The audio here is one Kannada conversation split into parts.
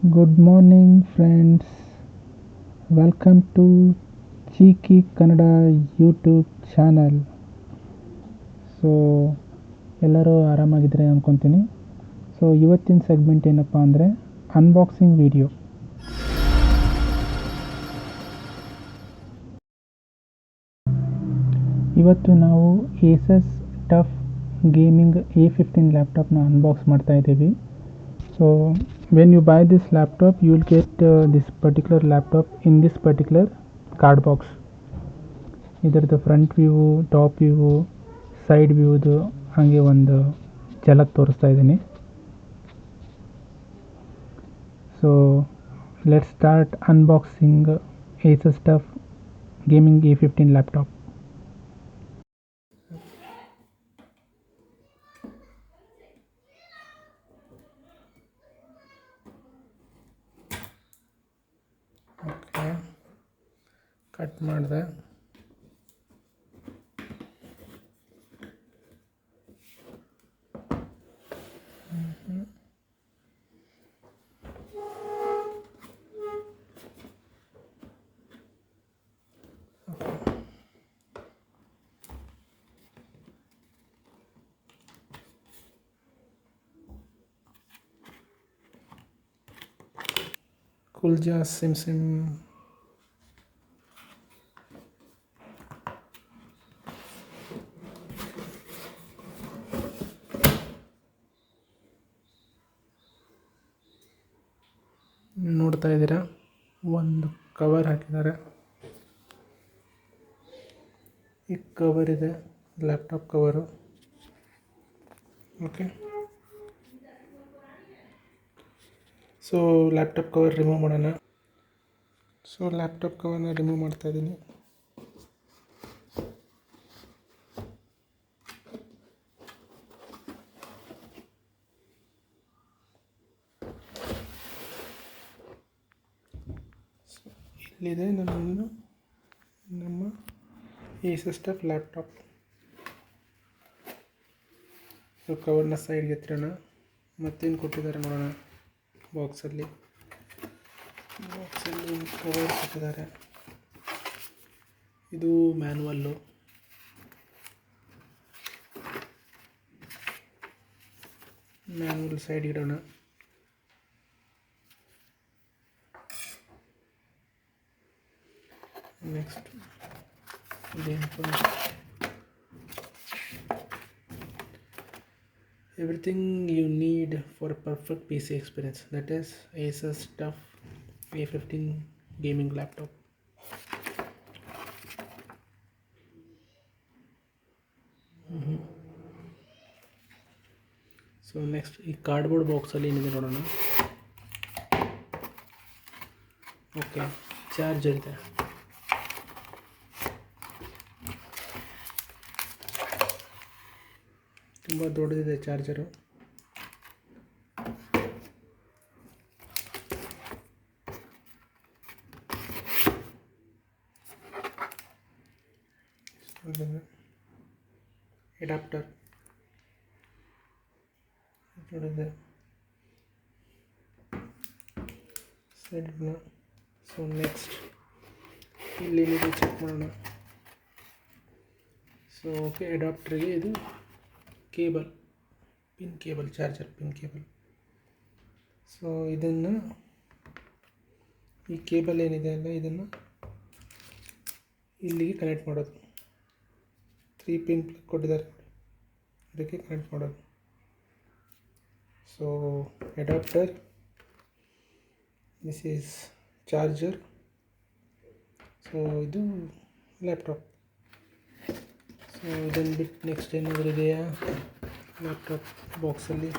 Good morning, friends. Welcome to Cheeky Kannada YouTube channel. So ಎಲ್ಲರೂ ಆರಾಮಾಗಿದ್ದರೆ ಅಂದ್ಕೊತೀನಿ. ಸೊ ಇವತ್ತಿನ ಸೆಗ್ಮೆಂಟ್ ಏನಪ್ಪ ಅಂದರೆ ಅನ್ಬಾಕ್ಸಿಂಗ್ ವಿಡಿಯೋ. ಇವತ್ತು ನಾವು ಏಸಸ್ ಟಫ್ ಗೇಮಿಂಗ್ A15 ಲ್ಯಾಪ್ಟಾಪ್ನ ಅನ್ಬಾಕ್ಸ್ ಮಾಡ್ತಾ ಇದ್ದೀವಿ. So when you buy this laptop, you will get this particular laptop in this particular card box. ಇದರದ್ದು front view, top view, side ವ್ಯೂದು ಹಾಗೆ ಒಂದು ಝಲಕ್ ತೋರಿಸ್ತಾ ಇದ್ದೀನಿ. So let's start unboxing Asus TUF gaming A15 laptop. Okay, cut ಮಾಡಿದೆ. ಕುಲ್ಜಾ ಸಿಮ್ ನೋಡ್ತಾ ಇದ್ದೀರಾ, ಒಂದು ಕವರ್ ಹಾಕಿದ್ದಾರೆ. ಈ ಕವರ್ ಇದೆ, laptop cover. Okay, so laptop cover remove ಮಾಡೋಣ. ಸೊ ಲ್ಯಾಪ್ಟಾಪ್ ಕವರ್ನ ರಿಮೂವ್ ಮಾಡ್ತಾ ಇದ್ದೀನಿ. ಇಲ್ಲಿದೆ ನಮ್ಮ ಏಸಸ್ ಟಫ್ ಲ್ಯಾಪ್ಟಾಪ್. ಸೊ ಕವರ್ನ ಸೈಡ್ಗೆ ಎತ್ತಿರೋಣ. ಮತ್ತೇನು ಕೊಟ್ಟಿದ್ದಾರೆ ನೋಡೋಣ. ಬಾಕ್ಸಲ್ಲಿ ಕವರ್ ಕೊಟ್ಟಿದ್ದಾರೆ. ಇದು ಮ್ಯಾನ್ಯುವಲ್ಲು. ಮ್ಯಾನ್ಯುವಲ್ ಸೈಡ್ ಇಡೋಣ. Next everything you need for a perfect PC experience, that is Asus TUF A15 gaming laptop. So next ಈ ಕಾರ್ಡ್ಬೋರ್ಡ್ ಬಾಕ್ಸಲ್ಲಿ ಏನಿದೆ ನೋಡೋಣ. ಓಕೆ, ಚಾರ್ಜರ್ ಇದೆ. ತುಂಬ ದೊಡ್ಡದಿದೆ ಚಾರ್ಜರು. ಅಡಾಪ್ಟರ್ ನೋಡಿದೆ ಸೈಡ್ನ. ಸೊ ನೆಕ್ಸ್ಟ್ ಇಲ್ಲಿ ಏನಿದೆ ಚೆಕ್ ಮಾಡೋಣ. ಸೊ ಓಕೆ, ಅಡಾಪ್ಟರ್ಗೆ ಇದು cable, pin cable, charger pin cable. So ಇದನ್ನು, ಈ ಕೇಬಲ್ ಏನಿದೆ ಅಲ್ಲ, ಇದನ್ನು ಇಲ್ಲಿಗೆ ಕನೆಕ್ಟ್ ಮಾಡೋದು. 3 ಪಿನ್ ಪ್ಲಗ್ ಕೊಟ್ಟಿದ್ದಾರೆ, ಅದಕ್ಕೆ ಕನೆಕ್ಟ್ ಮಾಡೋದು. So adapter, this is charger. So ಇದು ಲ್ಯಾಪ್ಟಾಪ್. ಸೊ ಇದನ್ನು ಬಿಟ್ಟು ನೆಕ್ಸ್ಟ್ ಏನಾದರೂ ಇದೆಯಾ ಲ್ಯಾಪ್ಟಾಪ್ ಬಾಕ್ಸಲ್ಲಿ?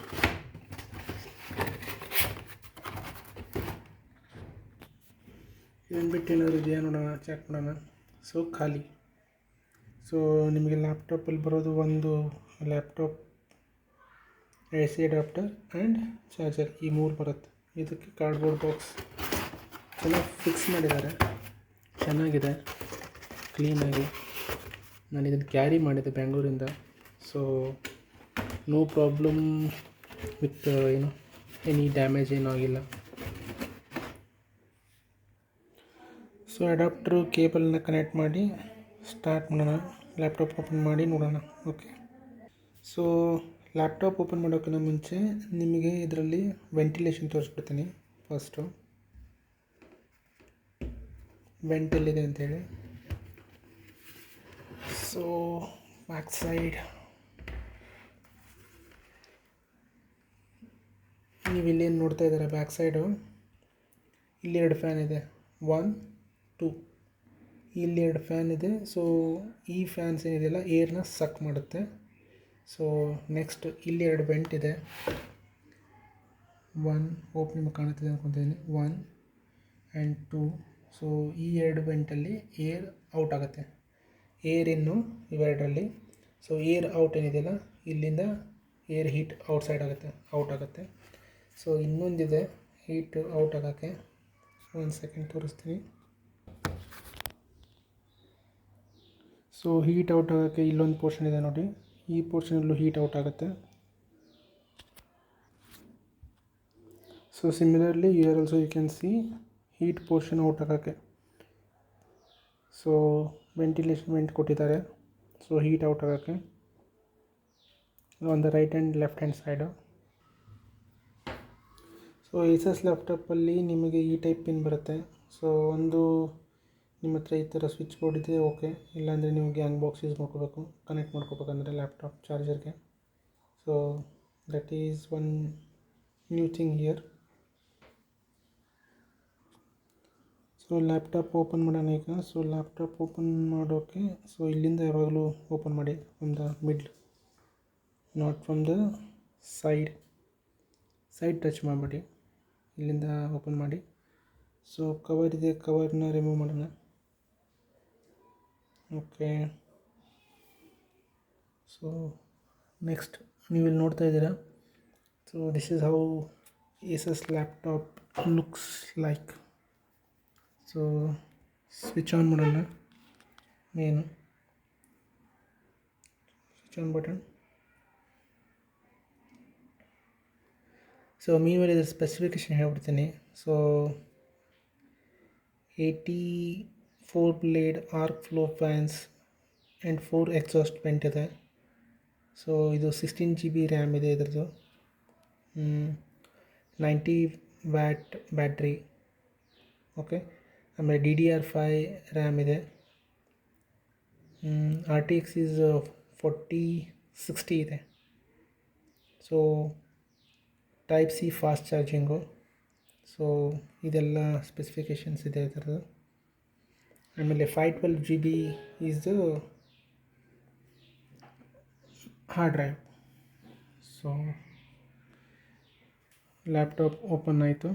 ಇದನ್ನು ಬಿಟ್ಟು ಏನಾದರೂ ಇದೆಯಾ ನೋಡೋಣ, ಚೆಕ್ ಮಾಡೋಣ. ಸೊ ಖಾಲಿ. ಸೊ ನಿಮಗೆ ಲ್ಯಾಪ್ಟಾಪಲ್ಲಿ ಬರೋದು ಒಂದು laptop, AC adapter and charger, ಈ 3 ಬರುತ್ತೆ. ಇದಕ್ಕೆ ಕಾರ್ಡ್ಬೋರ್ಡ್ ಬಾಕ್ಸ್ ಚೆನ್ನಾಗಿ ಫಿಕ್ಸ್ ಮಾಡಿದ್ದಾರೆ, ಚೆನ್ನಾಗಿದೆ, ಕ್ಲೀನಾಗಿ. ನಾನು ಇದನ್ನು ಕ್ಯಾರಿ ಮಾಡಿದ್ದೆ ಬೆಂಗಳೂರಿಂದ. So no problem with any damage ಏನೂ ಆಗಿಲ್ಲ. ಸೊ ಅಡಾಪ್ಟ್ರು ಕೇಬಲ್ನ ಕನೆಕ್ಟ್ ಮಾಡಿ ಸ್ಟಾರ್ಟ್ ಮಾಡೋಣ. ಲ್ಯಾಪ್ಟಾಪ್ ಓಪನ್ ಮಾಡಿ ನೋಡೋಣ. ಓಕೆ, ಸೊ ಲ್ಯಾಪ್ಟಾಪ್ ಓಪನ್ ಮಾಡೋಕ್ಕಿಂತ ಮುಂಚೆ ನಿಮಗೆ ಇದರಲ್ಲಿ ವೆಂಟಿಲೇಷನ್ ತೋರಿಸ್ಬಿಡ್ತೀನಿ. ಫಸ್ಟು ವೆಂಟ್ ಎಲ್ಲಿದೆ ಅಂತೇಳಿ. ಸೊ ಬ್ಯಾಕ್ ಸೈಡ್ ನೀವು ಇಲ್ಲೇನು ನೋಡ್ತಾ ಇದ್ದೀರಾ, ಬ್ಯಾಕ್ ಸೈಡು ಇಲ್ಲಿ 2 ಫ್ಯಾನ್ ಇದೆ. 1 2 ಇಲ್ಲಿ 2 ಫ್ಯಾನ್ ಇದೆ. ಸೊ ಈ ಫ್ಯಾನ್ಸ್ ಏನಿದೆಯಲ್ಲ ಏರ್ನ ಸಕ್ ಮಾಡುತ್ತೆ. ಸೊ ನೆಕ್ಸ್ಟ್ ಇಲ್ಲಿ 2 ವೆಂಟ್ ಇದೆ. 1 ಹೋಪ್ ನಿಮಗೆ ಕಾಣುತ್ತಿದೆ ಅಂದ್ಕೊತೀನಿ. 1 ಆ್ಯಂಡ್ 2. ಸೊ ಈ 2 ವೆಂಟಲ್ಲಿ ಏರ್ ಔಟ್ ಆಗುತ್ತೆ, ಏರ್ ಇನ್ನು ಇವೆರಡರಲ್ಲಿ. ಸೊ ಏರ್ ಔಟ್ ಏನಿದೆಯಲ್ಲ ಇಲ್ಲಿಂದ ಏರ್ ಹೀಟ್ ಔಟ್ ಆಗುತ್ತೆ. ಸೊ ಇನ್ನೊಂದಿದೆ ಹೀಟ್ ಔಟ್ ಆಗೋಕ್ಕೆ. ಒಂದು ಸೆಕೆಂಡ್ ತೋರಿಸ್ತೀನಿ. ಸೊ ಹೀಟ್ ಔಟ್ ಆಗೋಕ್ಕೆ ಇಲ್ಲೊಂದು ಪೋರ್ಷನ್ ಇದೆ ನೋಡಿ, ಈ ಪೋರ್ಷನಲ್ಲೂ ಹೀಟ್ ಔಟ್ ಆಗುತ್ತೆ. So similarly here also you can see heat portion out ಆಗೋಕ್ಕೆ. ಸೊ ವೆಂಟಿಲೇಷನ್ ವೆಂಟ್ ಕೊಟ್ಟಿದ್ದಾರೆ, ಸೊ ಹೀಟ್ ಔಟ್ ಆಗೋಕ್ಕೆ on the right and left hand side. So Asus ಲ್ಯಾಪ್ಟಾಪಲ್ಲಿ ನಿಮಗೆ ಈ ಟೈಪ್ ಪಿನ್ ಬರುತ್ತೆ. ಸೊ ಒಂದು ನಿಮ್ಮ ಹತ್ರ ಈ ಥರ ಸ್ವಿಚ್ ಬೋರ್ಡ್ ಇದೆ, ಓಕೆ. ಇಲ್ಲಾಂದರೆ ನೀವು ಗ್ಯಾಂಗ್ ಬಾಕ್ಸ್ ಯೂಸ್ ಮಾಡ್ಕೋಬೇಕು, ಕನೆಕ್ಟ್ ಮಾಡ್ಕೋಬೇಕಂದ್ರೆ ಲ್ಯಾಪ್ಟಾಪ್ ಚಾರ್ಜರ್ಗೆ. So that is one new thing here. So laptop open ಮಾಡೋಣ ಈಗ. ಸೊ ಲ್ಯಾಪ್ಟಾಪ್ ಓಪನ್ ಮಾಡೋಕ್ಕೆ ಸೊ ಇಲ್ಲಿಂದ ಯಾವಾಗಲೂ ಓಪನ್ ಮಾಡಿ from the middle, not from the side touch ಮಾಡಿಬಿಡಿ, ಇಲ್ಲಿಂದ ಓಪನ್ ಮಾಡಿ. ಸೊ ಕವರ್ ಇದೆ, ಕವರ್ನ ರಿಮೂವ್ ಮಾಡೋಣ. ಓಕೆ, ಸೊ ನೆಕ್ಸ್ಟ್ ನೀವು ಇಲ್ಲಿ ನೋಡ್ತಾ ಇದ್ದೀರಾ. So this is how Asus laptop looks like. So switch on ಮಾಡೋಣ. Main switch on button. So meanwhile ಇದರ ಸ್ಪೆಸಿಫಿಕೇಷನ್ ಹೇಳ್ಬಿಡ್ತೀನಿ. So 84 blade arc flow fans and 4 exhaust vent ಇದೆ. ಸೊ ಇದು 16 GB ರ್ಯಾಮ್ ಇದೆ ಇದರದ್ದು. 90 ವ್ಯಾಟ್ ಬ್ಯಾಟ್ರಿ. ಓಕೆ, ಆಮೇಲೆ DDR5 ರ್ಯಾಮ್ ಇದೆ. RTX ಈಸ್ 4060 ಇದೆ. So type C fast charging. So ಇದೆಲ್ಲ ಸ್ಪೆಸಿಫಿಕೇಷನ್ಸ್ ಇದೆ ಇದರದ್ದು. ಆಮೇಲೆ 512 GB is hard drive. So laptop open ಆಯಿತು.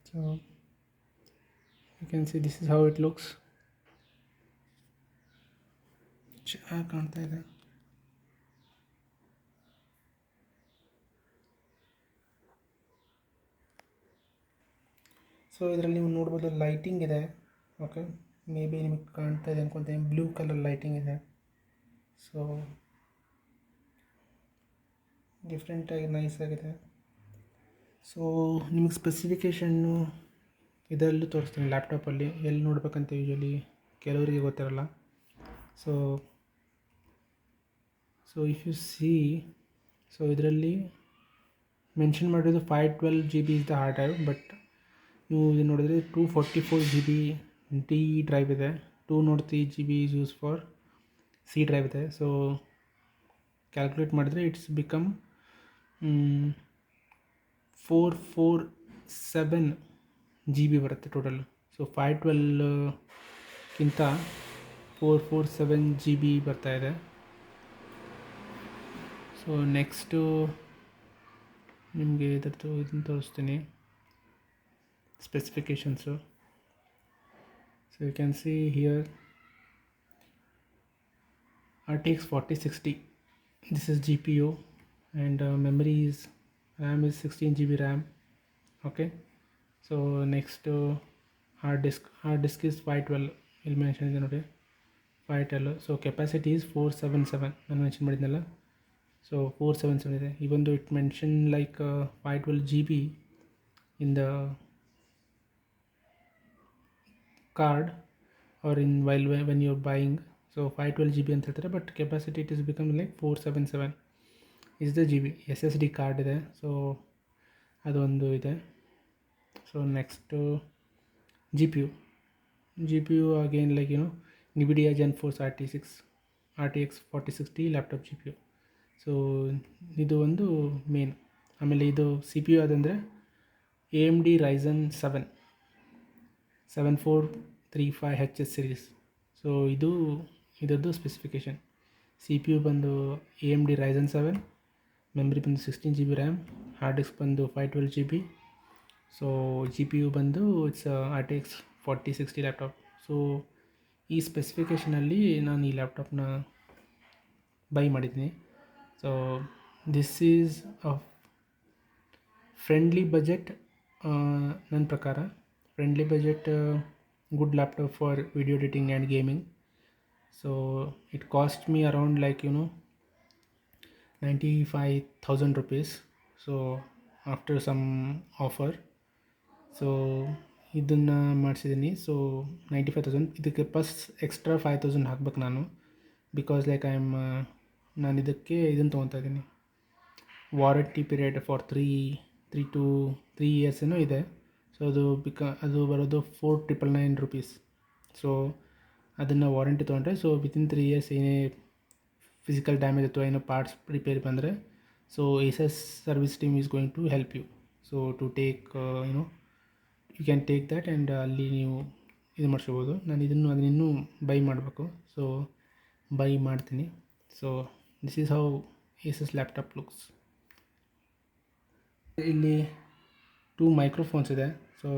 So you can see this is how it looks. ಚೆನ್ನಾಗಿ ಕಾಣ್ತಾ ಇದೆ. ಸೊ ಇದರಲ್ಲಿ ನೀವು ನೋಡ್ಬೋದು ಲೈಟಿಂಗ್ ಇದೆ. ಓಕೆ, ಮೇ ಬಿ ನಿಮಗೆ ಕಾಣ್ತಾ ಇದೆ ಅಂದ್ಕೊಳ್ತೀನಿ, ಬ್ಲೂ ಕಲರ್ ಲೈಟಿಂಗ್ ಇದೆ. ಸೊ ಡಿಫ್ರೆಂಟಾಗಿ ನೈಸ್ ಆಗಿದೆ. ಸೊ ನಿಮಗೆ ಸ್ಪೆಸಿಫಿಕೇಷನ್ನು ಇದರಲ್ಲೂ ತೋರಿಸ್ತೀನಿ ಲ್ಯಾಪ್ಟಾಪಲ್ಲಿ, ಎಲ್ಲಿ ನೋಡ್ಬೇಕಂತ ಯೂಶ್ವಲಿ ಕೆಲವರಿಗೆ ಗೊತ್ತಿರಲ್ಲ. So if U C, so ಇದರಲ್ಲಿ ಮೆನ್ಷನ್ ಮಾಡಿರೋದು 512 GB is the hard drive, but ನೀವು ಇದು ನೋಡಿದರೆ 244 GB D ಡ್ರೈವ್ ಇದೆ. 203 GB is use for C drive ಇದೆ. ಸೊ ಕ್ಯಾಲ್ಕುಲೇಟ್ ಮಾಡಿದ್ರೆ ಇಟ್ಸ್ ಬಿಕಮ್ 447 GB ಬರುತ್ತೆ ಟೋಟಲ್. ಸೊ 512ಗಿಂತ 447 GB ಬರ್ತಾಯಿದೆ. ಸೊ ನೆಕ್ಸ್ಟು ನಿಮಗೆ ಇದರದ್ದು ಇದನ್ನು ತೋರಿಸ್ತೀನಿ, specifications. So you can see here RTX 4060, this is GPU, and memory is RAM is 16 GB RAM. Okay, so next hard disk is 512, ಇಲ್ಲಿ ಮೆನ್ಷನ್ ಇದೆ ನೋಡಿ 512. ಸೊ ಕೆಪಾಸಿಟಿ ಈಸ್ 477, ನಾನು ಮೆನ್ಷನ್ ಮಾಡಿದ್ನಲ್ಲ. ಸೊ 477 ಇದೆ. even though it mentioned like 512 GB in the card are in when you are buying. So 512 GB ಅಂತ ಹೇಳ್ತಾರೆ, but capacity it is become like 477 is the GB. SSD card ಇದೆ, ಸೊ ಅದೊಂದು ಇದೆ. So next G P U again like NVIDIA Gen 4 RTX 4060 laptop GPU. So ಇದು ಒಂದು ಮೇನ್. ಆಮೇಲೆ ಇದು CPU ಅದಂದರೆ AMD Ryzen 7 7435HS series. So ಇದರದ್ದು ಸ್ಪೆಸಿಫಿಕೇಷನ್. CPU ಬಂದು AMD Ryzen 7, ಮೆಮ್ರಿ ಬಂದು 16 GB ರ್ಯಾಮ್, ಹಾರ್ಡ್ ಡಿಸ್ಕ್ ಬಂದು 512 GB. ಸೊ GPU ಬಂದು ಇಟ್ಸ್ RTX 4060 ಲ್ಯಾಪ್ಟಾಪ್. ಸೊ ಈ ಸ್ಪೆಸಿಫಿಕೇಷನಲ್ಲಿ ನಾನು ಈ ಲ್ಯಾಪ್ಟಾಪ್ನ ಬೈ ಮಾಡಿದ್ದೀನಿ. So this is a friendly budget, ನನ್ನ ಪ್ರಕಾರ friendly budget good laptop for video editing and gaming. So it cost me around like 95,000 rupees. So after some offer, so ಇದನ್ನು ಮಾಡಿಸಿದ್ದೀನಿ. ಸೊ 95,000 ಇದಕ್ಕೆ ಪ್ಲಸ್ ಎಕ್ಸ್ಟ್ರಾ 5,000 ಹಾಕ್ಬೇಕು ನಾನು, ಬಿಕಾಸ್ ಲೈಕ್ ನಾನು ಇದಕ್ಕೆ ಇದನ್ನು ತೊಗೊತಾ ಇದ್ದೀನಿ, ವಾರಂಟಿ ಪೀರಿಯಡ್ ಫಾರ್ 3 years ಏನೋ ಇದೆ. ಸೊ ಅದು ಬರೋದು 4,999 rupees. ಸೊ ಅದನ್ನು ವಾರಂಟಿ ತೊಗೊಂಡ್ರೆ, ಸೊ ವಿತಿನ್ 3 years ಏನೇ ಫಿಸಿಕಲ್ ಡ್ಯಾಮೇಜ್ ಅಥವಾ ಏನೋ ಪಾರ್ಟ್ಸ್ ರಿಪೇರಿ ಬಂದರೆ, so ASUS service team is going to help you. So to take you can take that and ಅಲ್ಲಿ ನೀವು ಇದು ಮಾಡಿಸ್ಕೋಬೋದು. ನಾನು ಅದನ್ನಿನ್ನೂ ಬೈ ಮಾಡಬೇಕು, ಸೊ ಬೈ ಮಾಡ್ತೀನಿ. So this is how ASUS laptop looks. ಇಲ್ಲಿ 2 ಮೈಕ್ರೋಫೋನ್ಸ್ ಇದೆ. ಸೊ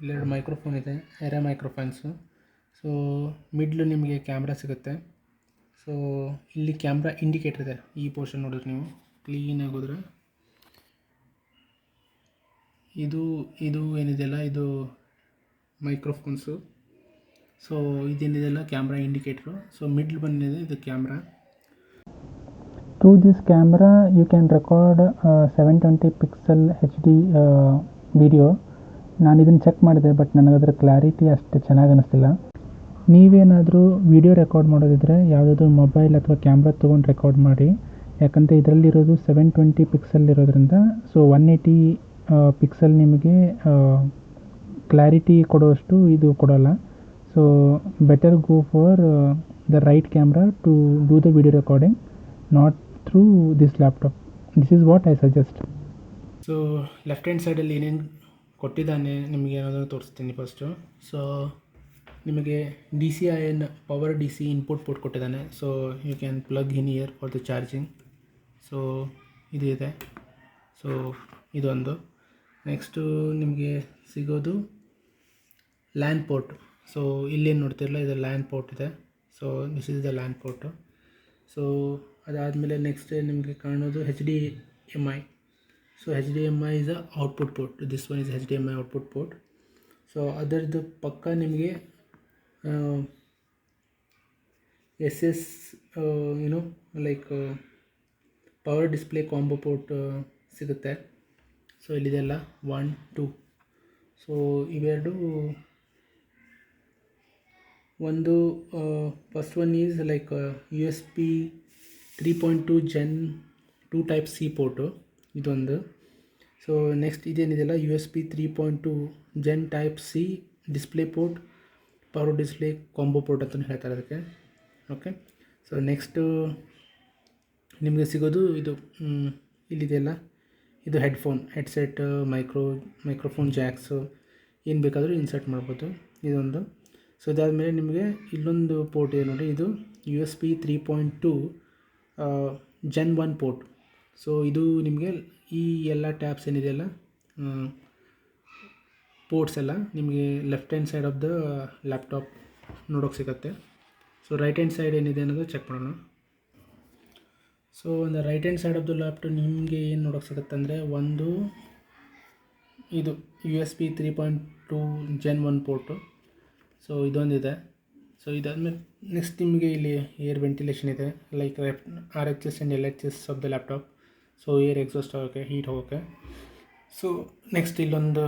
ಇಲ್ಲೆರಡು ಮೈಕ್ರೋಫೋನ್ ಇದೆ, ಎರೆ ಮೈಕ್ರೋಫೋನ್ಸು. ಸೊ ಮಿಡ್ಲು ನಿಮಗೆ ಕ್ಯಾಮ್ರಾ ಸಿಗುತ್ತೆ. ಸೊ ಇಲ್ಲಿ ಕ್ಯಾಮ್ರಾ ಇಂಡಿಕೇಟರ್ ಇದೆ. ಈ ಪೋರ್ಷನ್ ನೋಡಿದ್ರೆ ನೀವು ಕ್ಲೀನಾಗಿ ಹೋದರೆ ಇದು ಏನಿದೆಯಲ್ಲ, ಇದು ಮೈಕ್ರೋಫೋನ್ಸು. ಸೊ ಇದೇನಿದೆಯಲ್ಲ ಕ್ಯಾಮ್ರಾ ಇಂಡಿಕೇಟ್ರು. ಸೊ ಮಿಡ್ಲ್ ಬಂದಿದೆ ಇದು camera. Through this camera you can record 720 pixel HD video. ನಾನು ಇದನ್ನು ಚೆಕ್ ಮಾಡಿದೆ, ಬಟ್ ನನಗದರ ಕ್ಲಾರಿಟಿ ಅಷ್ಟು ಚೆನ್ನಾಗಿ ಅನ್ನಿಸ್ತಿಲ್ಲ. ನೀವೇನಾದರೂ ವಿಡಿಯೋ ರೆಕಾರ್ಡ್ ಮಾಡೋದಿದ್ರೆ ಯಾವುದಾದ್ರೂ ಮೊಬೈಲ್ ಅಥವಾ ಕ್ಯಾಮ್ರಾ ತೊಗೊಂಡು ರೆಕಾರ್ಡ್ ಮಾಡಿ, ಯಾಕಂದರೆ ಇದರಲ್ಲಿರೋದು 720 ಪಿಕ್ಸೆಲ್ ಇರೋದ್ರಿಂದ ಸೊ 180 ಪಿಕ್ಸೆಲ್ ನಿಮಗೆ ಕ್ಲಾರಿಟಿ ಕೊಡುವಷ್ಟು ಇದು ಕೊಡೋಲ್ಲ. So better go for the right camera to do the video recording, not through this laptop. This is what I suggest. So left hand ಸೈಡಲ್ಲಿ ಏನೇನು ಕೊಟ್ಟಿದ್ದಾನೆ ನಿಮಗೆ ಏನಾದರೂ ತೋರಿಸ್ತೀನಿ ಫಸ್ಟು. ಸೊ ನಿಮಗೆ DCIN power DC input port ಕೊಟ್ಟಿದ್ದಾನೆ. So you can plug in here for the charging. So ಇದು ಇದೆ. ಸೊ ಇದೊಂದು. ನೆಕ್ಸ್ಟು ನಿಮಗೆ ಸಿಗೋದು ಲ್ಯಾನ್ ಪೋರ್ಟ್. ಸೊ ಇಲ್ಲೇನು ನೋಡ್ತಿರಲ್ಲ, ಇದು ಲ್ಯಾನ್ ಪೋರ್ಟ್ ಇದೆ. So this is the LAN port. So ಅದಾದಮೇಲೆ ನೆಕ್ಸ್ಟ್ ನಿಮಗೆ ಕಾಣೋದು HDMI. So HDMI is a output port. This one is HDMI output port. So ಅದರದ್ದು ಪಕ್ಕ ನಿಮಗೆ SS like power display combo port ಸಿಗುತ್ತೆ. ಸೊ ಇಲ್ಲಿದೆಲ್ಲ 1, 2. ಸೊ ಇವೆರಡು ಒಂದು first one is like USB 3.2 Gen 2 type C port, ಇದೊಂದು. ಸೊ ನೆಕ್ಸ್ಟ್ ಇದೇನಿದೆಯಲ್ಲ USB 3.2 Gen type C display port, power display combo port ಅಂತಲೂ ಹೇಳ್ತಾರೆ ಅದಕ್ಕೆ. ಓಕೆ. ಸೊ ನೆಕ್ಸ್ಟು ನಿಮಗೆ ಸಿಗೋದು ಇದು ಇಲ್ಲಿದೆಯಲ್ಲ, ಇದು ಹೆಡ್ಸೆಟ್, ಮೈಕ್ರೋಫೋನ್ ಜಾಕ್ಸು ಏನು ಬೇಕಾದರೂ ಇನ್ಸರ್ಟ್ ಮಾಡ್ಬೋದು, ಇದೊಂದು. ಸೊ ಇದಾದಮೇಲೆ ನಿಮಗೆ ಇಲ್ಲೊಂದು ಪೋರ್ಟ್ ಇದೆ ನೋಡಿ, ಇದು USB 3.2 Gen 1 ಪೋರ್ಟ್. ಸೊ ಇದು ನಿಮಗೆ ಈ ಎಲ್ಲ ಟ್ಯಾಬ್ಸ್ ಏನಿದೆಯಲ್ಲ ಪೋರ್ಟ್ಸ್ ಎಲ್ಲ ನಿಮಗೆ left hand side of the laptop ನೋಡೋಕೆ ಸಿಗುತ್ತೆ. ಸೊ ರೈಟ್ ಹ್ಯಾಂಡ್ ಸೈಡ್ ಏನಿದೆ ಅನ್ನೋದು ಚೆಕ್ ಮಾಡೋಣ. ಸೊ ಒಂದು right hand side of the laptop ನಿಮಗೆ ಏನು ನೋಡೋಕೆ ಸಿಗುತ್ತೆ ಅಂದರೆ, ಒಂದು ಇದು USB 3.2 Gen 1 ಪೋರ್ಟು. ಸೊ ಇದೊಂದಿದೆ. ಸೊ ಇದಾದಮೇಲೆ ನೆಕ್ಸ್ಟ್ ನಿಮಗೆ ಇಲ್ಲಿ ಏರ್ ವೆಂಟಿಲೇಷನ್ ಇದೆ, like RHS and LHS of the laptop. So air exhaust ಆಗೋಕ್ಕೆ, ಹೀಟ್ ಹೋಗೋಕ್ಕೆ. ಸೊ ನೆಕ್ಸ್ಟ್ ಇಲ್ಲೊಂದು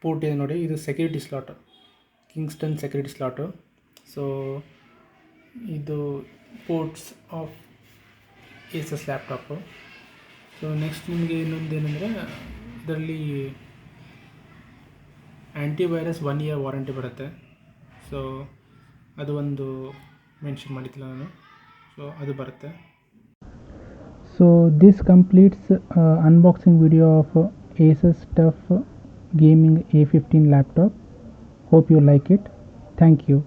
ಪೋರ್ಟ್ ಇದೆ ನೋಡಿ, ಇದು security slot. Kingston security slot. So ಇದು ports of Asus laptop. So next ನಿಮಗೆ ಇನ್ನೊಂದು ಏನಂದರೆ ಇದರಲ್ಲಿ ಆ್ಯಂಟಿವೈರಸ್ 1 year ವಾರಂಟಿ ಬರುತ್ತೆ. ಸೊ ಅದು ಒಂದು ಮೆನ್ಷನ್ ಮಾಡಿದ್ದಿಲ್ಲ ನಾನು, ಸೊ ಅದು ಬರುತ್ತೆ. So this completes unboxing video of Asus TUF Gaming A15 laptop. Hope you like it. Thank you.